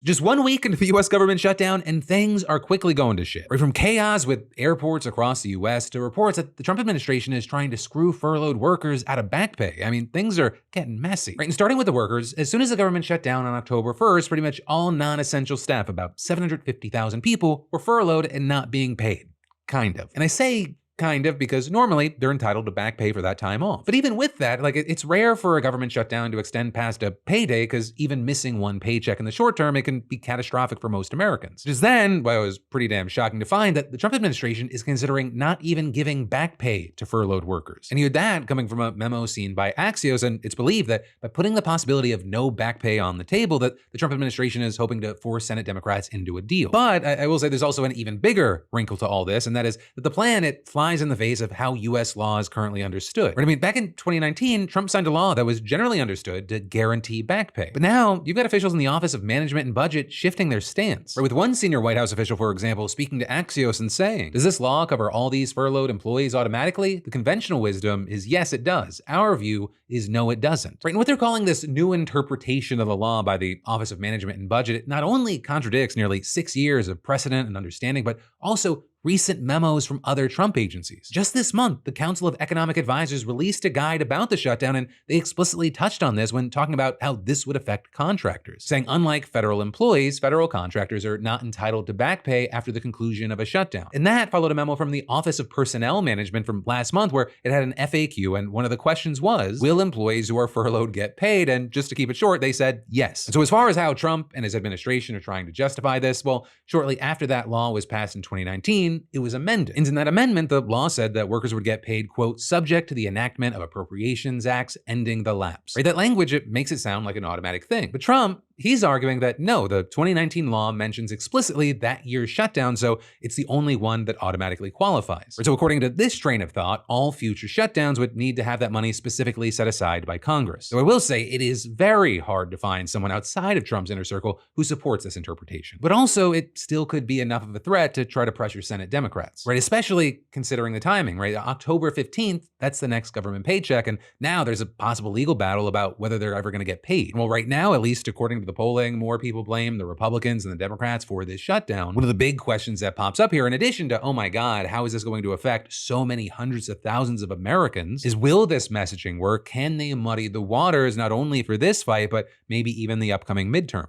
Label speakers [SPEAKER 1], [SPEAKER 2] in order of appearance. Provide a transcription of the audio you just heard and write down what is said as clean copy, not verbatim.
[SPEAKER 1] Just 1 week into the US government shutdown, and things are quickly going to shit. Right from chaos with airports across the US to reports that the Trump administration is trying to screw furloughed workers out of Backpay. I mean, things are getting messy. Right, and starting with the workers, as soon as the government shut down on October 1st, pretty much all non-essential staff, about 750,000 people, were furloughed and not being paid. Kind of. And I say kind of, because normally they're entitled to back pay for that time off. But even with that, it's rare for a government shutdown to extend past a payday, because even missing one paycheck in the short term, it can be catastrophic for most Americans. Just then, well, it was pretty damn shocking to find that the Trump administration is considering not even giving back pay to furloughed workers. And you had that coming from a memo seen by Axios, and it's believed that by putting the possibility of no back pay on the table, that the Trump administration is hoping to force Senate Democrats into a deal. But I will say there's also an even bigger wrinkle to all this, and that is that the plan, it flies in the face of how US law is currently understood. Right? I mean, back in 2019, Trump signed a law that was generally understood to guarantee back pay. But now you've got officials in the Office of Management and Budget shifting their stance. Right? With one senior White House official, for example, speaking to Axios and saying, does this law cover all these furloughed employees automatically? The conventional wisdom is yes, it does. Our view is no, it doesn't. Right? And what they're calling this new interpretation of the law by the Office of Management and Budget, it not only contradicts nearly 6 years of precedent and understanding, but also recent memos from other Trump agencies. Just this month, the Council of Economic Advisors released a guide about the shutdown, and they explicitly touched on this when talking about how this would affect contractors, saying unlike federal employees, federal contractors are not entitled to back pay after the conclusion of a shutdown. And that followed a memo from the Office of Personnel Management from last month, where it had an FAQ, and one of the questions was, will employees who are furloughed get paid? And just to keep it short, they said yes. And so as far as how Trump and his administration are trying to justify this, well, shortly after that law was passed in 2019, it was amended. And in that amendment, the law said that workers would get paid, quote, subject to the enactment of appropriations acts ending the lapse. Right? That language, it makes it sound like an automatic thing. But Trump, he's arguing that no, the 2019 law mentions explicitly that year's shutdown, so it's the only one that automatically qualifies. So according to this train of thought, all future shutdowns would need to have that money specifically set aside by Congress. So I will say it is very hard to find someone outside of Trump's inner circle who supports this interpretation. But also, it still could be enough of a threat to try to pressure Senate Democrats, right? Especially considering the timing, right? October 15th, that's the next government paycheck, and now there's a possible legal battle about whether they're ever going to get paid. Well, right now, at least according to the polling, more people blame the Republicans and the Democrats for this shutdown. One of the big questions that pops up here, in addition to, oh my God, how is this going to affect so many hundreds of thousands of Americans, is will this messaging work? Can they muddy the waters not only for this fight, but maybe even the upcoming midterm?